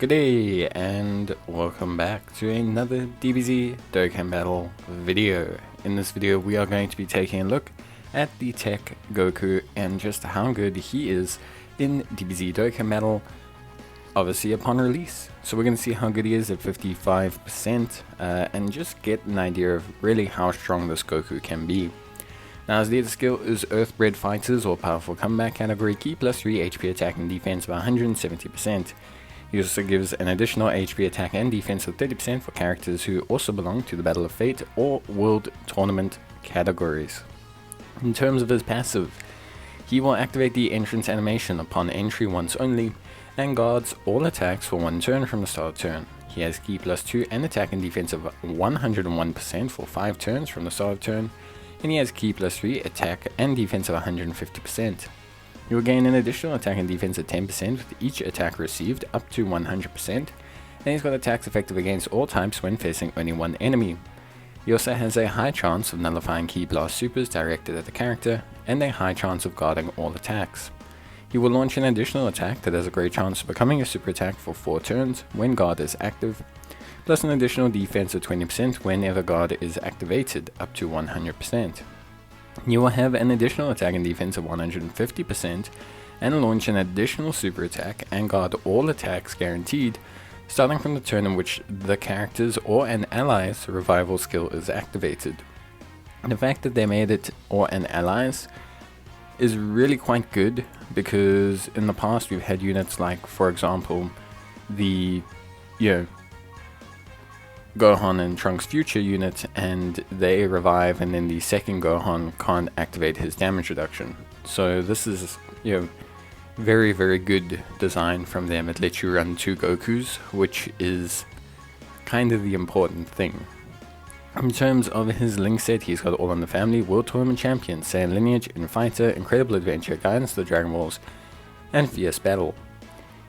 Good day and welcome back to another DBZ Dokkan battle video. In this video we are going to be taking a look at the TEQ Goku and just how good he is in DBZ Dokkan battle, obviously upon release. So we're going to see how good he is at 55% and just get an idea of really how strong this Goku can be. Now his leader skill is Earthbred Fighters or Powerful Comeback category, key +3 HP attack and defense by 170%. He also gives an additional HP attack and defense of 30% for characters who also belong to the Battle of Fate or World Tournament categories. In terms of his passive, he will activate the entrance animation upon entry once only and guards all attacks for one turn from the start of turn. He has key +2 and attack and defense of 101% for 5 turns from the start of turn, and he has key +3 attack and defense of 150%. You will gain an additional attack and defense of 10% with each attack received up to 100%, and he's got attacks effective against all types when facing only one enemy. He also has a high chance of nullifying key blast supers directed at the character, and a high chance of guarding all attacks. He will launch an additional attack that has a great chance of becoming a super attack for 4 turns when guard is active, plus an additional defense of 20% whenever guard is activated up to 100%. You will have an additional attack and defense of 150% and launch an additional super attack and guard all attacks guaranteed starting from the turn in which the character's or an ally's revival skill is activated. The fact that they made it or an ally's is really quite good because in the past we've had units like, for example, the Gohan and Trunks future unit, and they revive and then the second Gohan can't activate his damage reduction. So this is very good design from them. It lets you run 2 Gokus, which is kind of the important thing. In terms of his link set, he's got All in the Family, World Tournament Champion, Saiyan Lineage, Fighter, Incredible Adventure, Guidance to the Dragon Balls, and Fierce Battle.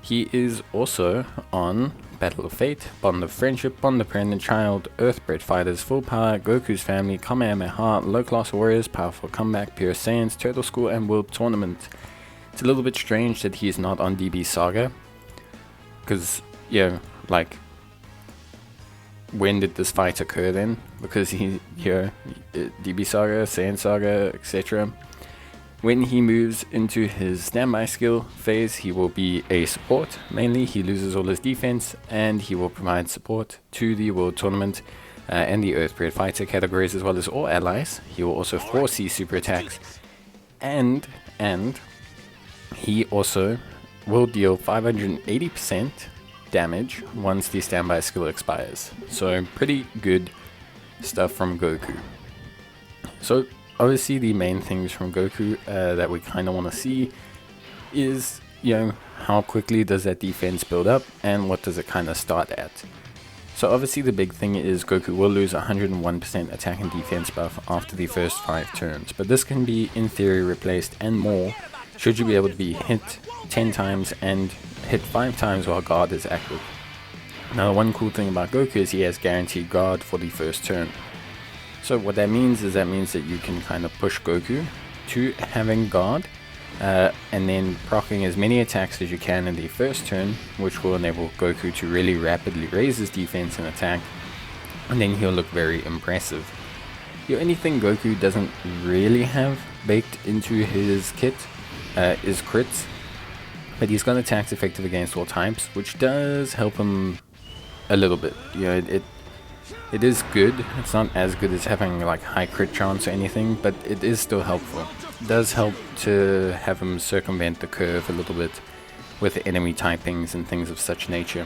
He is also on Battle of Fate, Bond of Friendship, Bond of Parent and Child, Earthbred Fighters, Full Power, Goku's Family, Kamehameha, Low Class Warriors, Powerful Comeback, Pure Saiyans, Turtle School, and World Tournament. It's a little bit strange that he's not on DB Saga, because, when did this fight occur then? Because he, DB Saga, Saiyan Saga, etc. When he moves into his standby skill phase, he will be a support. Mainly, he loses all his defense, and he will provide support to the World Tournament and the Earthbred Fighter categories, as well as all allies. He will also foresee super attacks, and he also will deal 580% damage once the standby skill expires. So pretty good stuff from Goku. So obviously the main things from Goku that we kind of want to see is, how quickly does that defense build up and what does it kind of start at. So obviously the big thing is Goku will lose 101% attack and defense buff after the first 5 turns, but this can be in theory replaced and more should you be able to be hit 10 times and hit 5 times while guard is active. Now the one cool thing about Goku is he has guaranteed guard for the first turn. So what that means is that you can kind of push Goku to having guard and then proccing as many attacks as you can in the first turn, which will enable Goku to really rapidly raise his defense and attack, and then he'll look very impressive. The only thing Goku doesn't really have baked into his kit is crits, but he's got attacks effective against all types, which does help him a little bit. It is good. It's not as good as having high crit chance or anything, but it is still helpful. It does help to have him circumvent the curve a little bit with enemy typings and things of such nature.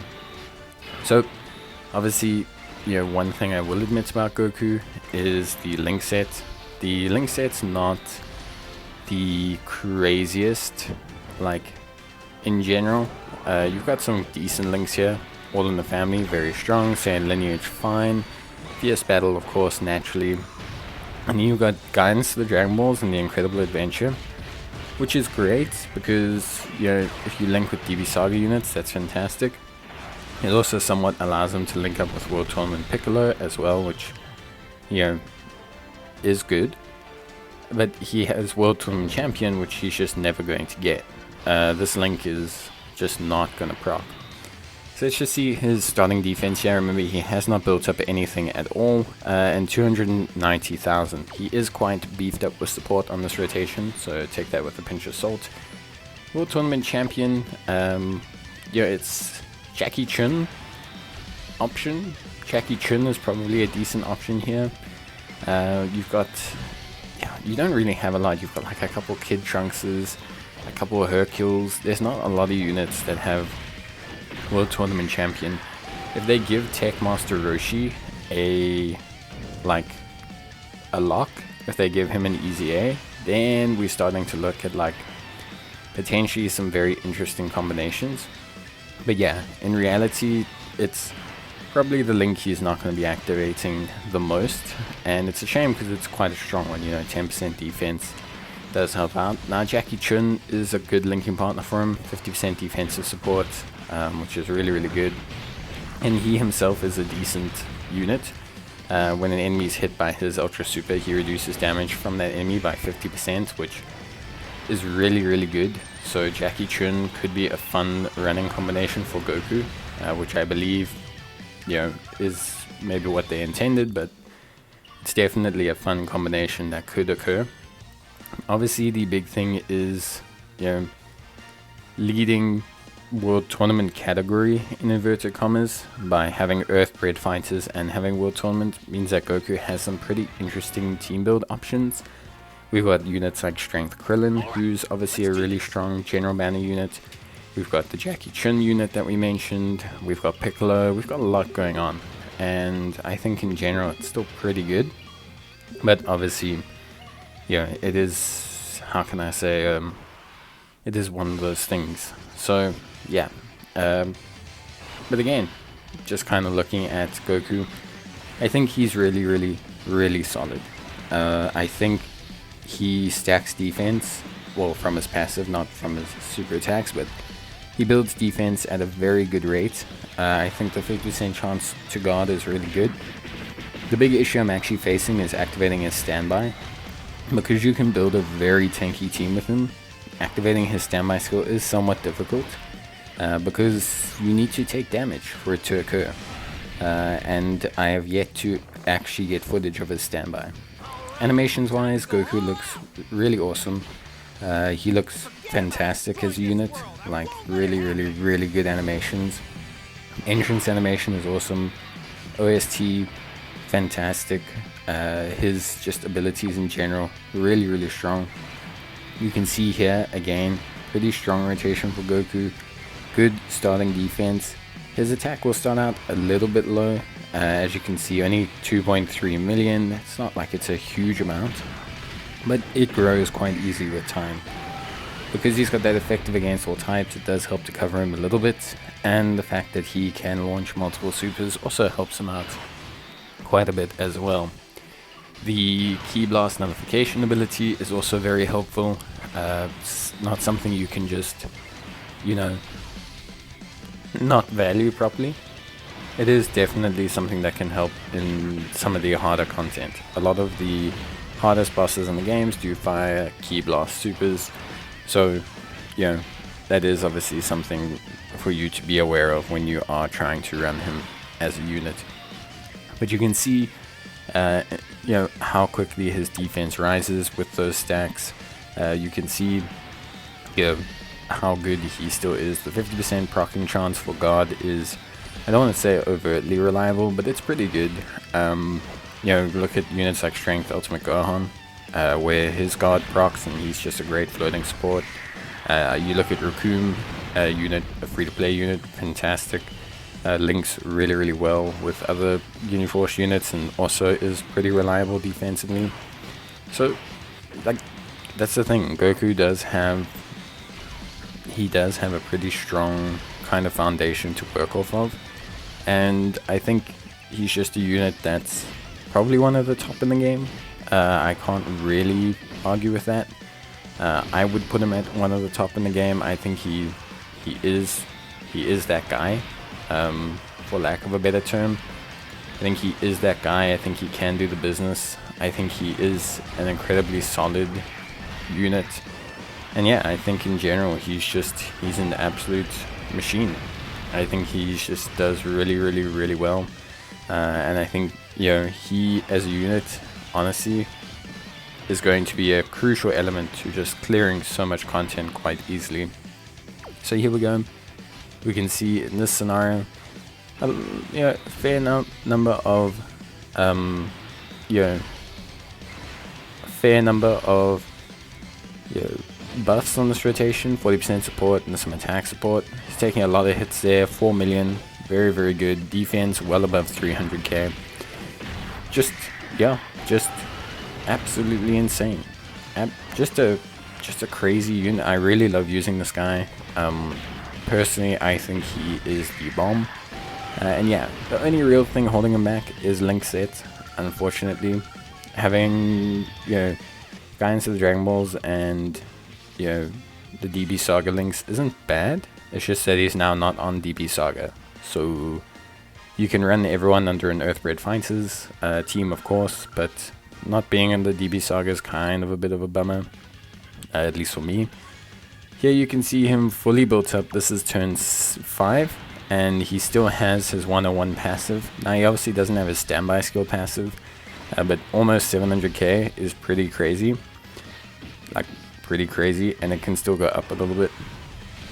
So obviously, one thing I will admit about Goku is the link set. The link set's not the craziest, in general. You've got some decent links here. All in the Family, very strong. Saiyan Lineage, fine. Fierce Battle, of course, naturally. And then you've got Guidance to the Dragon Balls and the Incredible Adventure, which is great because, if you link with DB Saga units, that's fantastic. It also somewhat allows them to link up with World Tournament Piccolo as well, which, is good. But he has World Tournament Champion, which he's just never going to get. This link is just not going to proc. So let's just see his starting defense here. Remember, he has not built up anything at all, and 290,000. He is quite beefed up with support on this rotation, so take that with a pinch of salt. World Tournament Champion, yeah, it's Jackie Chun option. Jackie Chun is probably a decent option here. You've got, yeah, you don't really have a lot. You've got like a couple Kid Trunkses, a couple of Hercules. There's not a lot of units that have World Tournament Champion. If they give TEQ Master Roshi a lock, if they give him an easy A, then we're starting to look at like potentially some very interesting combinations. But yeah, in reality, it's probably the link he's not going to be activating the most, and it's a shame because it's quite a strong one. You know, 10% defense does help out. Now Jackie Chun is a good linking partner for him, 50% defensive support, which is really, really good. And he himself is a decent unit. When an enemy is hit by his Ultra Super, he reduces damage from that enemy by 50%, which is really, really good. So Jackie Chun could be a fun running combination for Goku, which I believe, you know, is maybe what they intended, but it's definitely a fun combination that could occur. Obviously, the big thing is, you know, leading World Tournament category in inverted commas by having Earthbred fighters and having World Tournament means that Goku has some pretty interesting team build options. We've got units like Strength Krillin, who's obviously a really strong general banner unit. We've got the Jackie Chun unit that we mentioned. We've got Piccolo. We've got a lot going on, and I think in general it's still pretty good. But obviously, yeah, it is, how can I say, it is one of those things. So yeah, but again, just kind of looking at Goku, I think he's really, really, really solid. I think he stacks defense, well, from his passive, not from his super attacks, but he builds defense at a very good rate. I think the 50% chance to guard is really good. The big issue I'm actually facing is activating his standby. Because you can build a very tanky team with him, activating his standby skill is somewhat difficult. Because you need to take damage for it to occur. And I have yet to actually get footage of his standby. Animations wise, Goku looks really awesome. He looks fantastic as a unit, like really, really, really good animations. Entrance animation is awesome. OST, fantastic. His just abilities in general, really, really strong. You can see here, again, pretty strong rotation for Goku. Good starting defense. His attack will start out a little bit low. As you can see, only 2.3 million. It's not like it's a huge amount, but it grows quite easily with time. Because he's got that effective against all types, it does help to cover him a little bit, and the fact that he can launch multiple supers also helps him out quite a bit as well. The Ki Blast nullification ability is also very helpful. It's not something you can just, you know, not value properly. It is definitely something that can help in some of the harder content. A lot of the hardest bosses in the games do fire Ki Blast supers, so, you know, that is obviously something for you to be aware of when you are trying to run him as a unit. But you can see, you know, how quickly his defense rises with those stacks. You can see, you know, how good he still is. The 50% proccing chance for guard is, I don't want to say overtly reliable, but it's pretty good. You know, look at units like Strength Ultimate Gohan, where his guard procs and he's just a great floating support. You look at Raccoon, unit, a free-to-play unit, fantastic. Links really, really well with other Uniforce units and also is pretty reliable defensively. So, like, that's the thing. Goku does have a pretty strong kind of foundation to work off of, and I think he's just a unit that's probably one of the top in the game. I can't really argue with that. I would put him at one of the top in the game. I think he is that guy, for lack of a better term. I think he is that guy. I think he can do the business. I think he is an incredibly solid unit. And yeah, I think in general he's an absolute machine. I think he just does really well. And I think, you know, he as a unit, honestly, is going to be a crucial element to just clearing so much content quite easily. So here we go. We can see in this scenario, you know, fair number of, you know, buffs on this rotation. 40% support and some attack support. He's taking a lot of hits there. 4 million, very good defense, well above 300k. Just absolutely insane. Just a crazy unit. I really love using this guy. Personally, I think he is the bomb. And yeah, the only real thing holding him back is link set. Unfortunately, having, you know, Guidance of the Dragon Balls and, you know, the DB Saga links isn't bad. It's just that he's now not on DB Saga. So you can run everyone under an Earthbred Fighters team, of course, but not being in the DB Saga is kind of a bit of a bummer, at least for me. Here you can see him fully built up. This is turn 5, and he still has his 101 passive. Now he obviously doesn't have his standby skill passive, but almost 700k is pretty crazy. Like, pretty crazy, and it can still go up a little bit,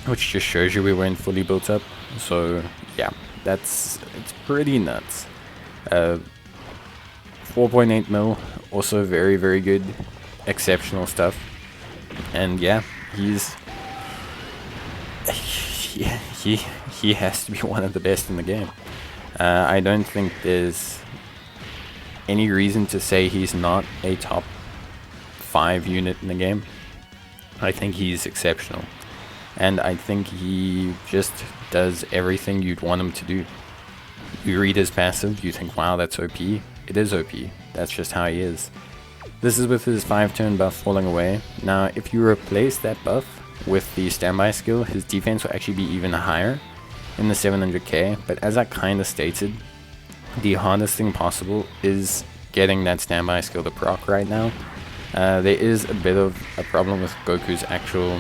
which just shows you we weren't fully built up. So yeah, it's pretty nuts. 4.8 mil, also very good, exceptional stuff. And yeah, he has to be one of the best in the game. I don't think there's any reason to say he's not a top 5 unit in the game. I think he's exceptional, and I think he just does everything you'd want him to do. You read his passive, you think, wow, that's OP. It is OP. That's just how he is. This is with his 5-turn buff falling away. Now, if you replace that buff with the standby skill, his defense will actually be even higher in the 700k. But as I kind of stated, the hardest thing possible is getting that standby skill to proc right now. There is a bit of a problem with Goku's actual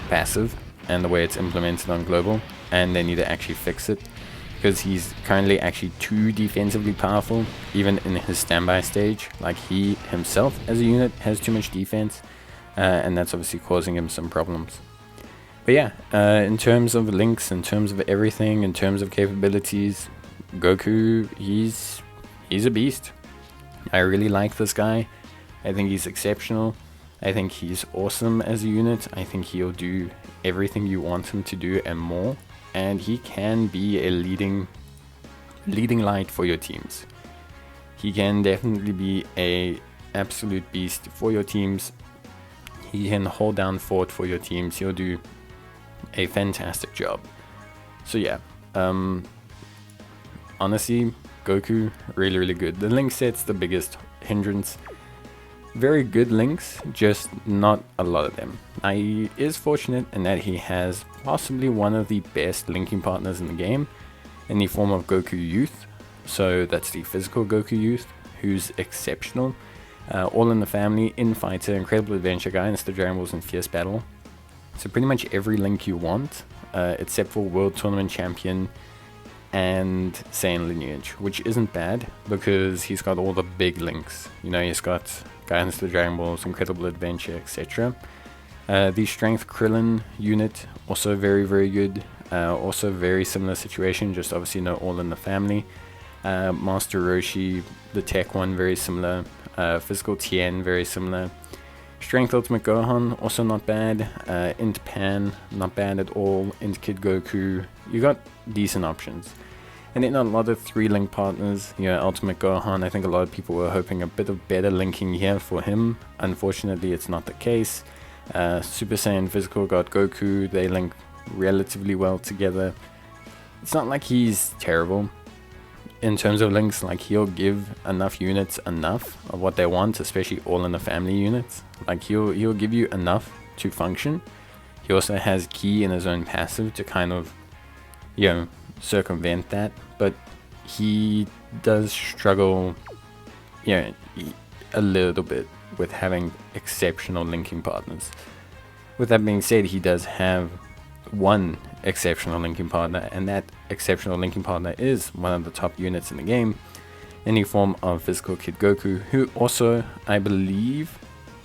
passive and the way it's implemented on global, and they need to actually fix it, because he's currently actually too defensively powerful, even in his standby stage. Like, he himself as a unit has too much defense, and that's obviously causing him some problems. But yeah, in terms of links, in terms of everything, in terms of capabilities, Goku, he's a beast. I really like this guy. I think he's exceptional. I think he's awesome as a unit. I think he'll do everything you want him to do and more. And he can be a leading light for your teams. He can definitely be a absolute beast for your teams. He can hold down fort for your teams. He'll do a fantastic job. So yeah, honestly, Goku, really good. The link set's the biggest hindrance. Very good links, just not a lot of them. Now, he is fortunate in that he has possibly one of the best linking partners in the game in the form of Goku Youth. So that's the physical Goku Youth, who's exceptional. All in the family, in fighter, incredible adventure guy, and the Dragon Balls in fierce battle. So pretty much every link you want, except for World Tournament Champion and Saiyan Lineage, which isn't bad because he's got all the big links. You know, he's got Guidance to the Dragon Balls, Incredible Adventure, etc. The Strength Krillin unit, also very good. Also very similar situation, just obviously no all in the family. Master Roshi, the tech one, very similar. Physical Tien, very similar. Strength Ultimate Gohan, also not bad. Int Pan, not bad at all. Int Kid Goku, you got decent options. And then a lot of 3-link partners, you know, Ultimate Gohan, I think a lot of people were hoping a bit of better linking here for him. Unfortunately, it's not the case. Super Saiyan Physical got Goku, they link relatively well together. It's not like he's terrible in terms of links. Like, he'll give enough units enough of what they want, especially all in the family units. Like, he'll give you enough to function. He also has Ki in his own passive to kind of, you know, circumvent that, but he does struggle, you know, a little bit with having exceptional linking partners. With that being said, he does have one exceptional linking partner, and that exceptional linking partner is one of the top units in the game, in the form of Physical Kid Goku, who also, I believe,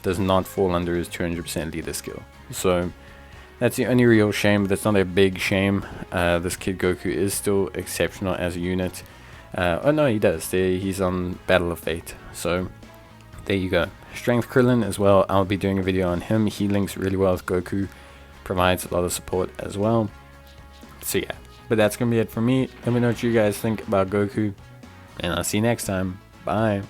does not fall under his 200% leader skill. So that's the only real shame, but it's not a big shame. This Kid Goku is still exceptional as a unit. Oh no, he does. He's on Battle of Fate. So there you go. Strength Krillin as well. I'll be doing a video on him. He links really well with Goku. Provides a lot of support as well. So yeah. But that's going to be it for me. Let me know what you guys think about Goku. And I'll see you next time. Bye.